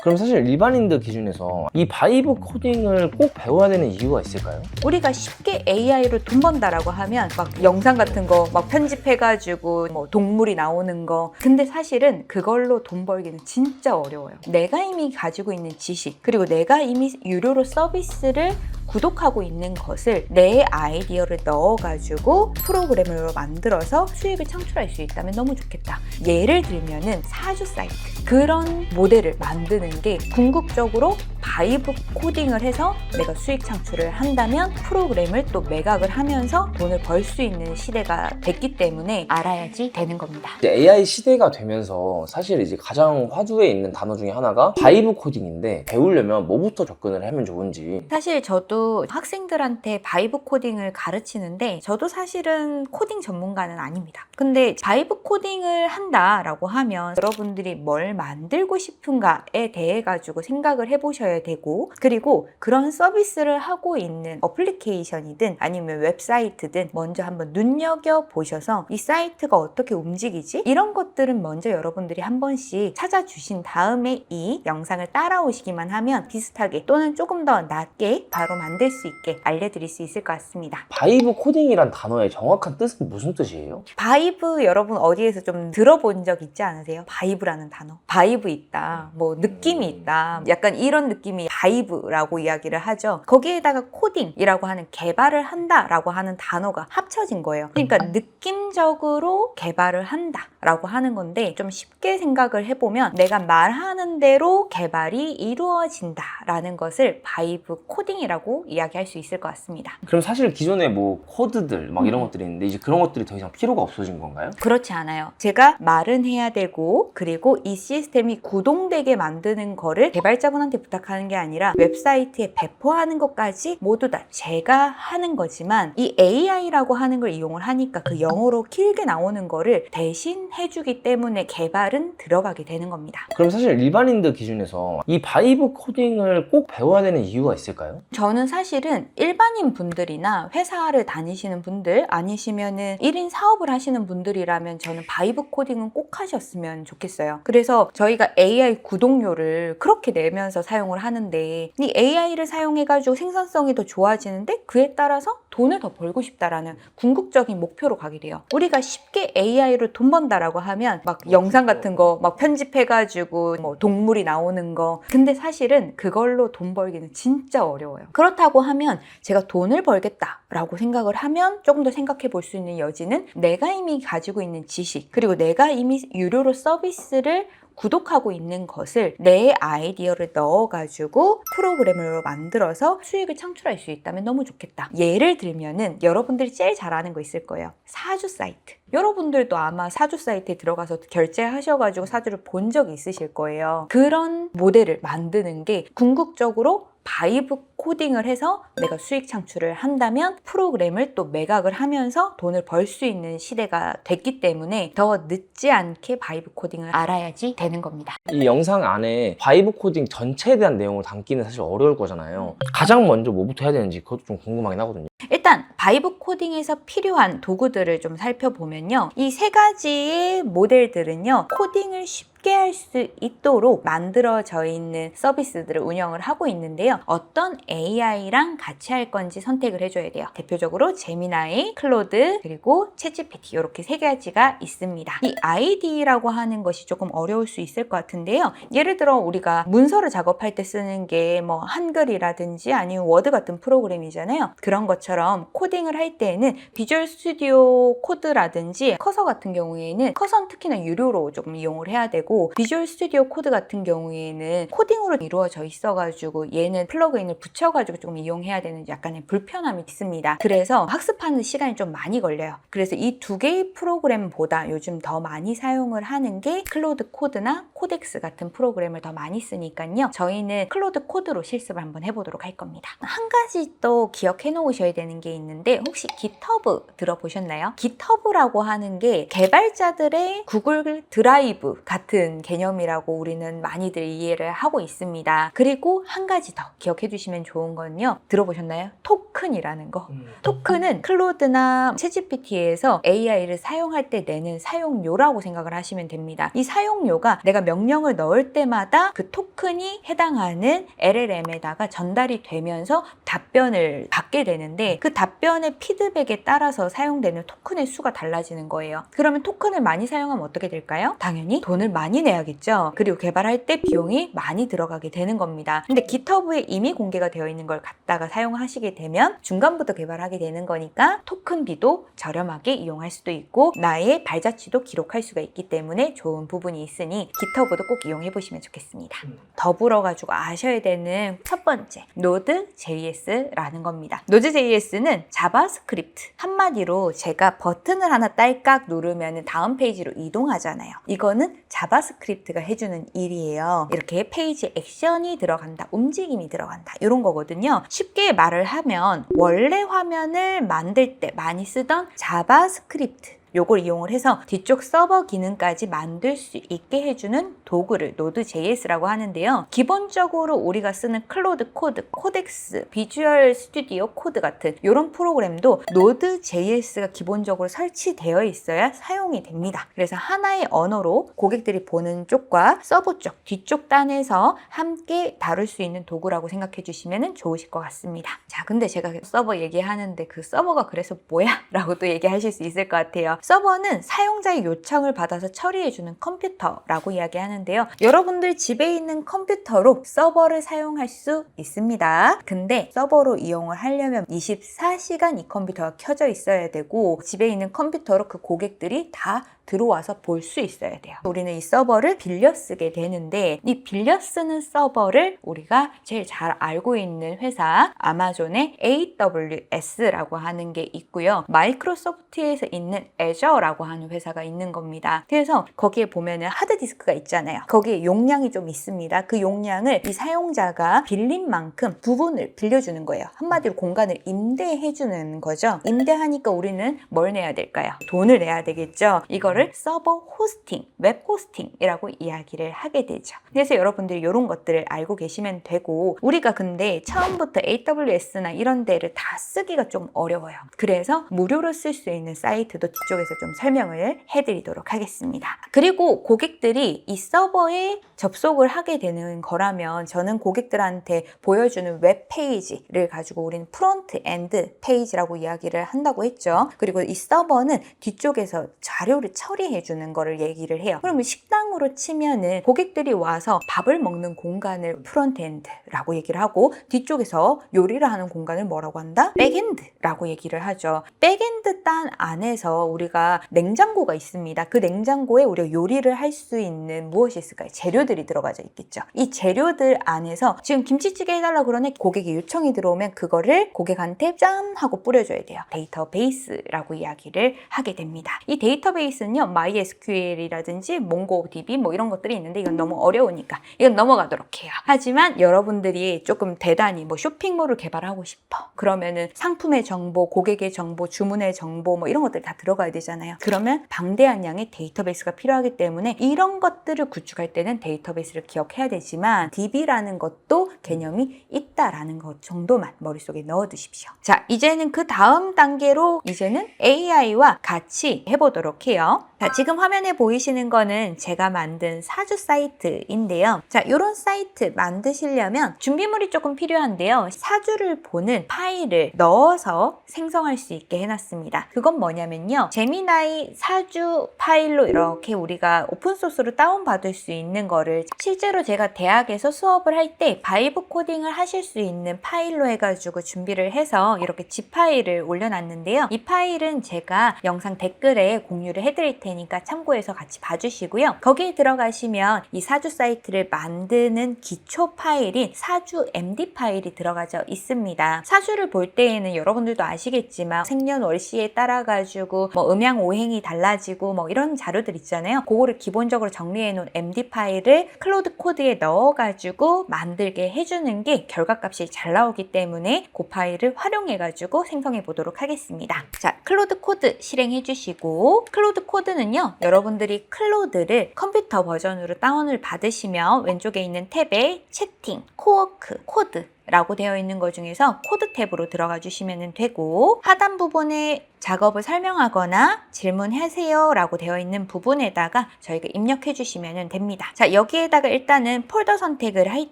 그럼 사실 일반인들 기준에서 이 바이브 코딩을 꼭 배워야 되는 이유가 있을까요? 우리가 쉽게 AI로 돈 번다라고 하면 막 영상 같은 거 막 편집해가지고 뭐 동물이 나오는 거, 근데 사실은 그걸로 돈 벌기는 진짜 어려워요. 내가 이미 가지고 있는 지식, 그리고 내가 이미 유료로 서비스를 구독하고 있는 것을 내 아이디어를 넣어가지고 프로그램으로 만들어서 수익을 창출할 수 있다면 너무 좋겠다. 예를 들면은 사주 사이트, 그런 모델을 만드는 게 궁극적으로 바이브 코딩을 해서 내가 수익 창출을 한다면 프로그램을 또 매각을 하면서 돈을 벌 수 있는 시대가 됐기 때문에 알아야지 되는 겁니다. 이제 AI 시대가 되면서 사실 이제 가장 화두에 있는 단어 중에 하나가 바이브 코딩인데, 배우려면 뭐부터 접근을 하면 좋은지. 사실 저도 학생들한테 바이브 코딩을 가르치는데, 저도 사실은 코딩 전문가는 아닙니다. 근데 바이브 코딩을 한다라고 하면 여러분들이 뭘 만들고 싶은가에 대해 가지고 생각을 해보셔야 되고, 그리고 그런 서비스를 하고 있는 어플리케이션이든 아니면 웹사이트든 먼저 한번 눈여겨보셔서 이 사이트가 어떻게 움직이지? 이런 것들은 먼저 여러분들이 한 번씩 찾아주신 다음에 이 영상을 따라오시기만 하면 비슷하게 또는 조금 더 낫게 바로 만들 수 있게 알려드릴 수 있을 것 같습니다. 바이브 코딩이란 단어의 정확한 뜻은 무슨 뜻이에요? 바이브, 여러분 어디에서 좀 들어본 적 있지 않으세요? 바이브라는 단어. 바이브 있다, 뭐 느낌이 있다, 약간 이런 느낌이 바이브라고 이야기를 하죠. 거기에다가 코딩이라고 하는 개발을 한다라고 하는 단어가 합쳐진 거예요. 그러니까 느낌적으로 개발을 한다라고 하는 건데, 좀 쉽게 생각을 해보면 내가 말하는 대로 개발이 이루어진다라는 것을 바이브 코딩이라고 이야기할 수 있을 것 같습니다. 그럼 사실 기존에 뭐 코드들 막 이런 것들이 있는데, 이제 그런 것들이 더 이상 필요가 없어진 건가요? 그렇지 않아요. 제가 말은 해야 되고, 그리고 이 시스템이 구동되게 만드는 거를 개발자분한테 부탁하는 게 아니라 웹사이트에 배포하는 것까지 모두 다 제가 하는 거지만, 이 AI라고 하는 걸 이용을 하니까 그 영어로 길게 나오는 거를 대신 해주기 때문에 개발은 들어가게 되는 겁니다. 그럼 사실 일반인들 기준에서 이 바이브 코딩을 꼭 배워야 되는 이유가 있을까요? 저는 사실은 일반인 분들이나 회사를 다니시는 분들, 아니시면은 1인 사업을 하시는 분들이라면 저는 바이브 코딩은 꼭 하셨으면 좋겠어요. 그래서 저희가 AI 구독료를 그렇게 내면서 사용을 하는데, 이 AI를 사용해가지고 생산성이 더 좋아지는데 그에 따라서 돈을 더 벌고 싶다라는 궁극적인 목표로 가게 돼요. 우리가 쉽게 AI로 돈 번다라고 하면 막 영상 같은 거 막 편집해가지고 뭐 동물이 나오는 거, 근데 사실은 그걸로 돈 벌기는 진짜 어려워요. 그렇다고 하면 제가 돈을 벌겠다라고 생각을 하면 조금 더 생각해 볼 수 있는 여지는 내가 이미 가지고 있는 지식, 그리고 내가 이미 유료로 서비스를 구독하고 있는 것을 내 아이디어를 넣어가지고 프로그램으로 만들어서 수익을 창출할 수 있다면 너무 좋겠다. 예를 들면은 여러분들이 제일 잘 아는 거 있을 거예요. 사주 사이트. 여러분들도 아마 사주 사이트에 들어가서 결제하셔가지고 사주를 본 적이 있으실 거예요. 그런 모델을 만드는 게 궁극적으로 바이브 코딩을 해서 내가 수익 창출을 한다면 프로그램을 또 매각을 하면서 돈을 벌 수 있는 시대가 됐기 때문에 더 늦지 않게 바이브 코딩을 알아야지 되는 겁니다. 이 영상 안에 바이브 코딩 전체에 대한 내용을 담기는 사실 어려울 거잖아요. 가장 먼저 뭐부터 해야 되는지 그것도 좀 궁금하긴 하거든요. 일단 바이브 코딩에서 필요한 도구들을 좀 살펴보면요, 이 세 가지의 모델들은요 코딩을 쉽게 할 수 있도록 만들어져 있는 서비스들을 운영을 하고 있는데요, 어떤 AI랑 같이 할 건지 선택을 해줘야 돼요. 대표적으로 제미나이, 클로드, 그리고 챗GPT, 이렇게 세 가지가 있습니다. 이 ID라고 하는 것이 조금 어려울 수 있을 것 같은데요, 예를 들어 우리가 문서를 작업할 때 쓰는 게 뭐 한글이라든지 아니면 워드 같은 프로그램이잖아요. 그런 것처럼 코딩을 할 때에는 비주얼 스튜디오 코드라든지 커서 같은 경우에는 커서는 특히나 유료로 조금 이용을 해야 되고, 비주얼 스튜디오 코드 같은 경우에는 코딩으로 이루어져 있어가지고 얘는 플러그인을 붙여가지고 조금 이용해야 되는 약간의 불편함이 있습니다. 그래서 학습하는 시간이 좀 많이 걸려요. 그래서 이 두 개의 프로그램보다 요즘 더 많이 사용을 하는 게 클로드 코드나 코덱스 같은 프로그램을 더 많이 쓰니까요, 저희는 클로드 코드로 실습을 한번 해보도록 할 겁니다. 한 가지 또 기억해 놓으셔야 되는 게 있는데, 혹시 깃허브 들어보셨나요? 깃허브라고 하는 게 개발자들의 구글 드라이브 같은 같은 개념이라고 우리는 많이들 이해를 하고 있습니다. 그리고 한 가지 더 기억해 두시면 좋은 건요. 들어보셨나요? 토큰이라는 거. 토큰은 클로드나 챗GPT에서 AI를 사용할 때 내는 사용료라고 생각을 하시면 됩니다. 이 사용료가 내가 명령을 넣을 때마다 그 토큰이 해당하는 LLM에다가 전달이 되면서 답변을 받게 되는데 그 답변의 피드백에 따라서 사용되는 토큰의 수가 달라지는 거예요. 그러면 토큰을 많이 사용하면 어떻게 될까요? 당연히 돈을 많이 내야겠죠. 그리고 개발할 때 비용이 많이 들어가게 되는 겁니다. 근데 GitHub에 이미 공개가 되어 있는 걸 갖다가 사용하시게 되면 중간부터 개발하게 되는 거니까 토큰비도 저렴하게 이용할 수도 있고 나의 발자취도 기록할 수가 있기 때문에 좋은 부분이 있으니 GitHub도 꼭 이용해 보시면 좋겠습니다. 더불어 가지고 아셔야 되는 첫 번째, Node.js라는 겁니다. Node.js는 자바스크립트. 한마디로 제가 버튼을 하나 딸깍 누르면 다음 페이지로 이동하잖아요. 이거는 자바스크립트가 해주는 일이에요. 이렇게 페이지 액션이 들어간다, 움직임이 들어간다, 이런 거거든요. 쉽게 말을 하면 원래 화면을 만들 때 많이 쓰던 자바스크립트, 요걸 이용을 해서 뒤쪽 서버 기능까지 만들 수 있게 해주는 도구를 Node.js라고 하는데요. 기본적으로 우리가 쓰는 클로드 코드, 코덱스, 비주얼 스튜디오 코드 같은 이런 프로그램도 Node.js가 기본적으로 설치되어 있어야 사용이 됩니다. 그래서 하나의 언어로 고객들이 보는 쪽과 서버 쪽, 뒤쪽 단에서 함께 다룰 수 있는 도구라고 생각해 주시면 좋으실 것 같습니다. 자, 근데 제가 서버 얘기하는데 그 서버가 그래서 뭐야? 라고 또 얘기하실 수 있을 것 같아요. 서버는 사용자의 요청을 받아서 처리해주는 컴퓨터라고 이야기하는데요. 여러분들 집에 있는 컴퓨터로 서버를 사용할 수 있습니다. 근데 서버로 이용을 하려면 24시간 이 컴퓨터가 켜져 있어야 되고 집에 있는 컴퓨터로 그 고객들이 다 들어와서 볼 수 있어야 돼요. 우리는 이 서버를 빌려 쓰게 되는데 이 빌려 쓰는 서버를 우리가 제일 잘 알고 있는 회사 아마존의 AWS라고 하는 게 있고요. 마이크로소프트에서 있는 Azure라고 하는 회사가 있는 겁니다. 그래서 거기에 보면은 하드디스크가 있잖아요. 거기에 용량이 좀 있습니다. 그 용량을 이 사용자가 빌린 만큼 부분을 빌려주는 거예요. 한마디로 공간을 임대해 주는 거죠. 임대하니까 우리는 뭘 내야 될까요? 돈을 내야 되겠죠. 이거를 서버 호스팅, 웹 호스팅이라고 이야기를 하게 되죠. 그래서 여러분들이 이런 것들을 알고 계시면 되고 우리가 근데 처음부터 AWS나 이런 데를 다 쓰기가 좀 어려워요. 그래서 무료로 쓸 수 있는 사이트도 뒤쪽에서 좀 설명을 해드리도록 하겠습니다. 그리고 고객들이 이 서버에 접속을 하게 되는 거라면 저는 고객들한테 보여주는 웹 페이지를 가지고 우리는 프론트 엔드 페이지라고 이야기를 한다고 했죠. 그리고 이 서버는 뒤쪽에서 자료를 처리해 주는 거를 얘기를 해요. 그러면 식당으로 치면은 고객들이 와서 밥을 먹는 공간을 프론트 엔드라고 얘기를 하고 뒤쪽에서 요리를 하는 공간을 뭐라고 한다? 백엔드라고 얘기를 하죠. 백엔드 단 안에서 우리가 냉장고가 있습니다. 그 냉장고에 우리가 요리를 할 수 있는 무엇이 있을까요? 재료들이 들어가져 있겠죠. 이 재료들 안에서 지금 김치찌개 해달라고 그러네 고객이 요청이 들어오면 그거를 고객한테 짠 하고 뿌려줘야 돼요. 데이터베이스라고 이야기를 하게 됩니다. 이 데이터베이스는요, MySQL이라든지 MongoDB 뭐 이런 것들이 있는데 이건 너무 어려우니까 이건 넘어가도록 해요. 하지만 여러분들이 조금 대단히 뭐 쇼핑몰을 개발하고 싶어. 그러면은 상품의 정보, 고객의 정보, 주문의 정보 뭐 이런 것들이 다 들어가야 되잖아요. 그러면 방대한 양의 데이터베이스가 필요하기 때문에 이런 것들을 구축할 때는 데이터베이스를 기억해야 되지만 DB라는 것도 개념이 있다라는 것 정도만 머릿속에 넣어두십시오. 자, 이제는 그 다음 단계로 이제는 AI와 같이 해보도록 해요. 자, 지금 화면에 보이시는 거는 제가 만든 사주 사이트인데요. 자, 이런 사이트 만드시려면 준비물이 조금 필요한데요. 사주를 보는 파일을 넣어서 생성할 수 있게 해놨습니다. 그건 뭐냐면요. 제미나이 사주 파일로 이렇게 우리가 오픈소스로 다운받을 수 있는 거를 실제로 제가 대학에서 수업을 할 때 바이브 코딩을 하실 수 있는 파일로 해가지고 준비를 해서 이렇게 zip 파일을 올려놨는데요. 이 파일은 제가 영상 댓글에 공유를 해드릴 테니까 참고해서 같이 봐주시고요. 거기에 들어가시면 이 사주 사이트를 만드는 기초 파일인 사주 MD 파일이 들어가져 있습니다. 사주를 볼 때에는 여러분들도 아시겠지만 생년월시에 따라가지고 뭐 음양오행이 달라지고 뭐 이런 자료들 있잖아요. 그거를 기본적으로 정리해 놓은 MD 파일을 클로드 코드에 넣어가지고 만들게 해주는 게 결과값이 잘 나오기 때문에 그 파일을 활용해가지고 생성해 보도록 하겠습니다. 자, 클로드 코드 실행해 주시고 클로드 코드 클로드는요, 여러분들이 클로드를 컴퓨터 버전으로 다운을 받으시면 왼쪽에 있는 탭에 채팅, 코워크, 코드 라고 되어 있는 것 중에서 코드 탭으로 들어가 주시면 되고, 하단 부분에 작업을 설명하거나 질문하세요 라고 되어 있는 부분에다가 저희가 입력해 주시면 됩니다. 자, 여기에다가 일단은 폴더 선택을 할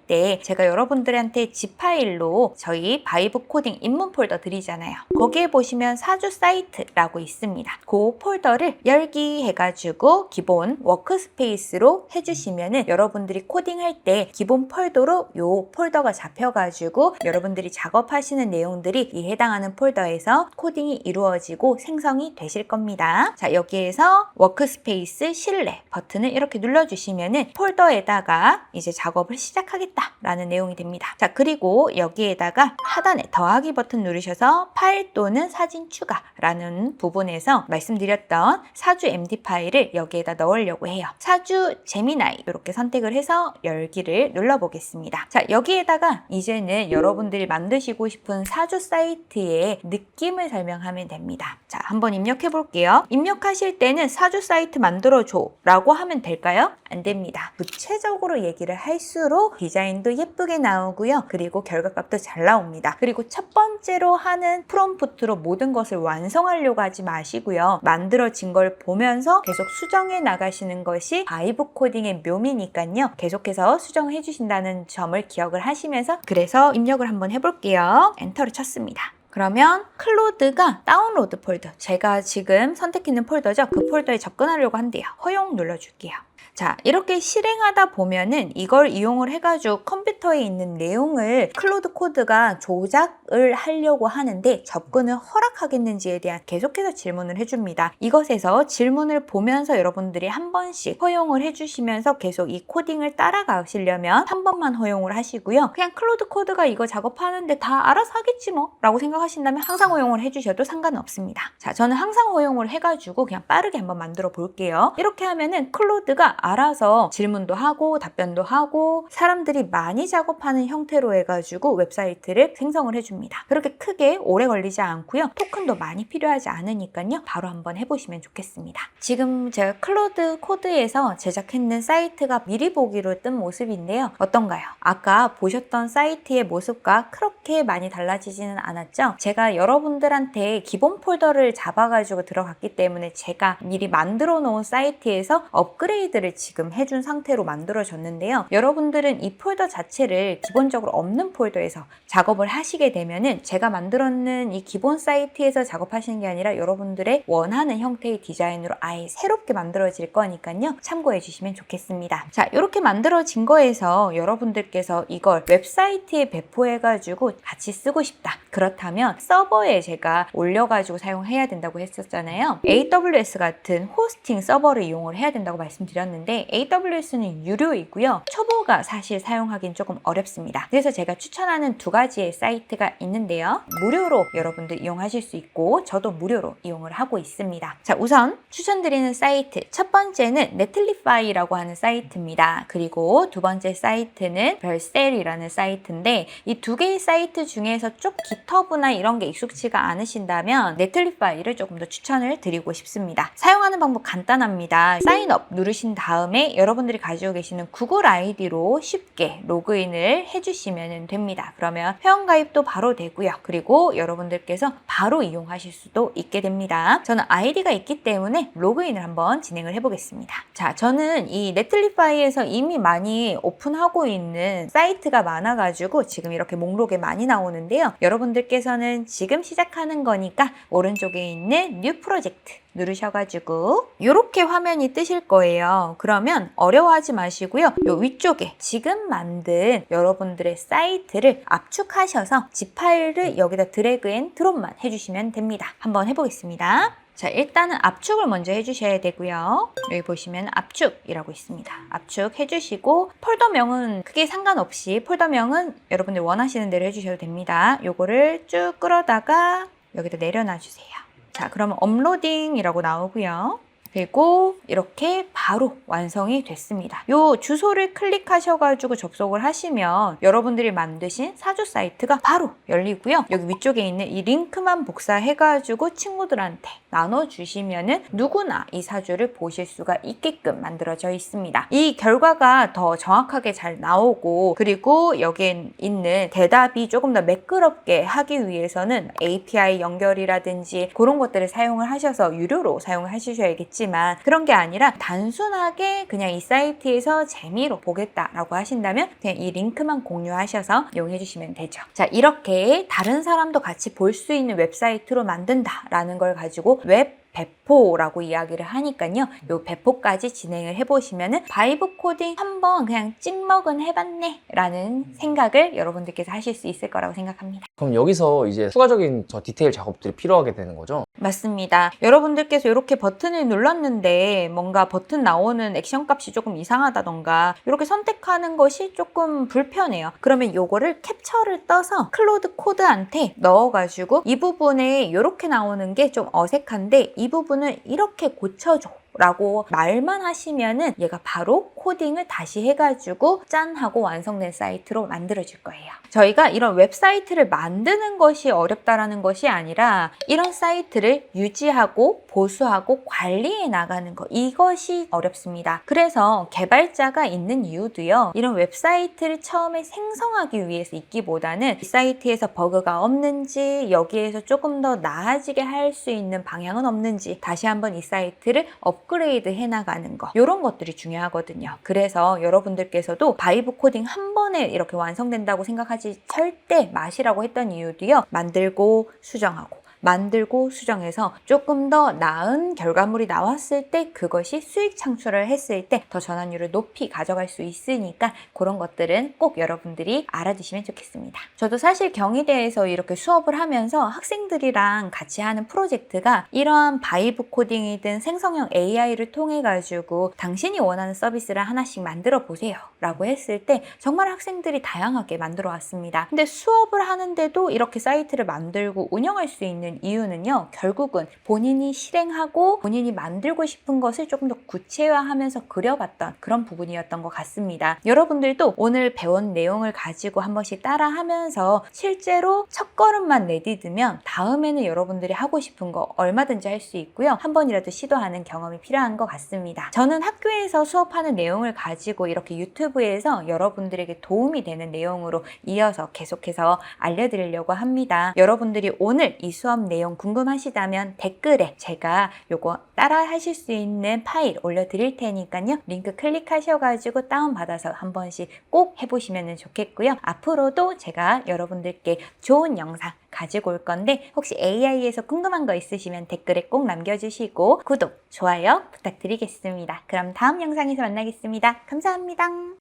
때 제가 여러분들한테 zip 파일로 저희 바이브 코딩 입문 폴더 드리잖아요. 거기에 보시면 사주 사이트라고 있습니다. 그 폴더를 열기 해가지고 기본 워크스페이스로 해주시면은 여러분들이 코딩할 때 기본 폴더로 요 폴더가 잡혀가지고 여러분들이 작업하시는 내용들이 이 해당하는 폴더에서 코딩이 이루어지고 생성이 되실 겁니다. 자, 여기에서 워크스페이스 실내 버튼을 이렇게 눌러주시면은 폴더에다가 이제 작업을 시작하겠다라는 내용이 됩니다. 자, 그리고 여기에다가 하단에 더하기 버튼 누르셔서 파일 또는 사진 추가라는 부분에서 말씀드렸던 사주 MD 파일을 여기에다 넣으려고 해요. 사주 제미나이 이렇게 선택을 해서 열기를 눌러보겠습니다. 자, 여기에다가 이제는 여러분들이 만드시고 싶은 사주 사이트의 느낌을 설명하면 됩니다. 자, 한번 입력해 볼게요. 입력하실 때는 사주 사이트 만들어줘 라고 하면 될까요? 안 됩니다. 구체적으로 얘기를 할수록 디자인도 예쁘게 나오고요. 그리고 결과값도 잘 나옵니다. 그리고 첫 번째로 하는 프롬프트로 모든 것을 완성하려고 하지 마시고요. 만들어진 걸 보면서 계속 수정해 나가시는 것이 바이브 코딩의 묘미니까요. 계속해서 수정해 주신다는 점을 기억을 하시면서, 그래서 입력을 한번 해볼게요. 엔터를 쳤습니다. 그러면 클로드가 다운로드 폴더, 제가 지금 선택했는 폴더죠. 그 폴더에 접근하려고 한대요. 허용 눌러줄게요. 자, 이렇게 실행하다 보면은 이걸 이용을 해가지고 컴퓨터에 있는 내용을 클로드 코드가 조작을 하려고 하는데 접근을 허락하겠는지에 대한 계속해서 질문을 해줍니다. 이것에서 질문을 보면서 여러분들이 한 번씩 허용을 해주시면서 계속 이 코딩을 따라가시려면 한 번만 허용을 하시고요. 그냥 클로드 코드가 이거 작업하는데 다 알아서 하겠지 뭐 라고 생각하신다면 항상 허용을 해주셔도 상관은 없습니다. 자, 저는 항상 허용을 해가지고 그냥 빠르게 한번 만들어 볼게요. 이렇게 하면은 클로드가 알아서 질문도 하고 답변도 하고 사람들이 많이 작업하는 형태로 해가지고 웹사이트를 생성을 해줍니다. 그렇게 크게 오래 걸리지 않고요. 토큰도 많이 필요하지 않으니까요. 바로 한번 해보시면 좋겠습니다. 지금 제가 클로드 코드에서 제작했는 사이트가 미리 보기로 뜬 모습인데요. 어떤가요? 아까 보셨던 사이트의 모습과 그렇게 많이 달라지지는 않았죠? 제가 여러분들한테 기본 폴더를 잡아가지고 들어갔기 때문에 제가 미리 만들어 놓은 사이트에서 업그레이드를 지금 해준 상태로 만들어졌는데요. 여러분들은 이 폴더 자체를 기본적으로 없는 폴더에서 작업을 하시게 되면은 제가 만들었는 이 기본 사이트에서 작업하시는 게 아니라 여러분들의 원하는 형태의 디자인으로 아예 새롭게 만들어질 거니까요. 참고해 주시면 좋겠습니다. 자, 이렇게 만들어진 거에서 여러분들께서 이걸 웹사이트에 배포해가지고 같이 쓰고 싶다. 그렇다면 서버에 제가 올려가지고 사용해야 된다고 했었잖아요. AWS 같은 호스팅 서버를 이용을 해야 된다고 말씀드렸는데 AWS는 유료이고요. 초보가 사실 사용하기는 조금 어렵습니다. 그래서 제가 추천하는 두 가지의 사이트가 있는데요. 무료로 여러분들 이용하실 수 있고 저도 무료로 이용을 하고 있습니다. 자, 우선 추천드리는 사이트 첫 번째는 네틀리파이라고 하는 사이트입니다. 그리고 두 번째 사이트는 별셀이라는 사이트인데 이 두 개의 사이트 중에서 좀 깃허브나 이런 게 익숙치가 않으신다면 네틀리파이를 조금 더 추천을 드리고 싶습니다. 사용하는 방법 간단합니다. 사인업 누르신 다음에 여러분들이 가지고 계시는 구글 아이디로 쉽게 로그인을 해주시면 됩니다. 그러면 회원가입도 바로 되고요. 그리고 여러분들께서 바로 이용하실 수도 있게 됩니다. 저는 아이디가 있기 때문에 로그인을 한번 진행을 해보겠습니다. 자, 저는 이 네틀리파이에서 이미 많이 오픈하고 있는 사이트가 많아가지고 지금 이렇게 목록에 많이 나오는데요. 여러분들께서는 지금 시작하는 거니까 오른쪽에 있는 뉴 프로젝트 누르셔가지고 이렇게 화면이 뜨실 거예요. 그러면 어려워하지 마시고요. 요 위쪽에 지금 만든 여러분들의 사이트를 압축하셔서 zip 파일을 여기다 드래그 앤 드롭만 해주시면 됩니다. 한번 해보겠습니다. 자, 일단은 압축을 먼저 해주셔야 되고요. 여기 보시면 압축이라고 있습니다. 압축 해주시고 폴더명은 크게 상관없이 폴더명은 여러분들 원하시는 대로 해주셔도 됩니다. 요거를 쭉 끌어다가 여기다 내려놔 주세요. 자, 그러면 업로딩이라고 나오고요. 그리고 이렇게 바로 완성이 됐습니다. 요 주소를 클릭하셔가지고 접속을 하시면 여러분들이 만드신 사주 사이트가 바로 열리고요. 여기 위쪽에 있는 이 링크만 복사해가지고 친구들한테 나눠주시면은 누구나 이 사주를 보실 수가 있게끔 만들어져 있습니다. 이 결과가 더 정확하게 잘 나오고 그리고 여기에 있는 대답이 조금 더 매끄럽게 하기 위해서는 API 연결이라든지 그런 것들을 사용을 하셔서 유료로 사용을 하셔야겠지만 그런 게 아니라 단순하게 그냥 이 사이트에서 재미로 보겠다라고 하신다면 그냥 이 링크만 공유하셔서 이용해 주시면 되죠. 자, 이렇게 다른 사람도 같이 볼 수 있는 웹사이트로 만든다라는 걸 가지고 웹 배포라고 이야기를 하니까요. 요 배포까지 진행을 해보시면은 바이브 코딩 한번 그냥 찍먹은 해봤네 라는 생각을 여러분들께서 하실 수 있을 거라고 생각합니다. 그럼 여기서 이제 추가적인 저 디테일 작업들이 필요하게 되는 거죠? 맞습니다. 여러분들께서 이렇게 버튼을 눌렀는데 뭔가 버튼 나오는 액션 값이 조금 이상하다던가 이렇게 선택하는 것이 조금 불편해요. 그러면 요거를 캡처를 떠서 클로드 코드한테 넣어가지고 이 부분에 이렇게 나오는 게 좀 어색한데 이 부분을 이렇게 고쳐줘 라고 말만 하시면은 얘가 바로 코딩을 다시 해가지고 짠 하고 완성된 사이트로 만들어질 거예요. 저희가 이런 웹사이트를 만드는 것이 어렵다라는 것이 아니라 이런 사이트를 유지하고 보수하고 관리해 나가는 것 이것이 어렵습니다. 그래서 개발자가 있는 이유도요. 이런 웹사이트를 처음에 생성하기 위해서 있기보다는 이 사이트에서 버그가 없는지 여기에서 조금 더 나아지게 할 수 있는 방향은 없는지 다시 한번 이 사이트를 업그레이드 해나가는 거 이런 것들이 중요하거든요. 그래서 여러분들께서도 바이브 코딩 한 번에 이렇게 완성된다고 생각하지 절대 마시라고 했던 이유도요. 만들고 수정하고 만들고 수정해서 조금 더 나은 결과물이 나왔을 때 그것이 수익 창출을 했을 때 더 전환율을 높이 가져갈 수 있으니까 그런 것들은 꼭 여러분들이 알아두시면 좋겠습니다. 저도 사실 경희대에서 이렇게 수업을 하면서 학생들이랑 같이 하는 프로젝트가 이러한 바이브 코딩이든 생성형 AI를 통해 가지고 당신이 원하는 서비스를 하나씩 만들어 보세요 라고 했을 때 정말 학생들이 다양하게 만들어 왔습니다. 근데 수업을 하는데도 이렇게 사이트를 만들고 운영할 수 있는 이유는요. 결국은 본인이 실행하고 본인이 만들고 싶은 것을 조금 더 구체화하면서 그려봤던 그런 부분이었던 것 같습니다. 여러분들도 오늘 배운 내용을 가지고 한 번씩 따라하면서 실제로 첫걸음만 내디디면 다음에는 여러분들이 하고 싶은 거 얼마든지 할 수 있고요. 한 번이라도 시도하는 경험이 필요한 것 같습니다. 저는 학교에서 수업하는 내용을 가지고 이렇게 유튜브에서 여러분들에게 도움이 되는 내용으로 이어서 계속해서 알려드리려고 합니다. 여러분들이 오늘 이 수업 내용 궁금하시다면 댓글에 제가 요거 따라 하실 수 있는 파일 올려드릴 테니까요. 링크 클릭하셔가지고 다운받아서 한 번씩 꼭 해보시면 좋겠고요. 앞으로도 제가 여러분들께 좋은 영상 가지고 올 건데 혹시 AI에서 궁금한 거 있으시면 댓글에 꼭 남겨주시고 구독, 좋아요 부탁드리겠습니다. 그럼 다음 영상에서 만나겠습니다. 감사합니다.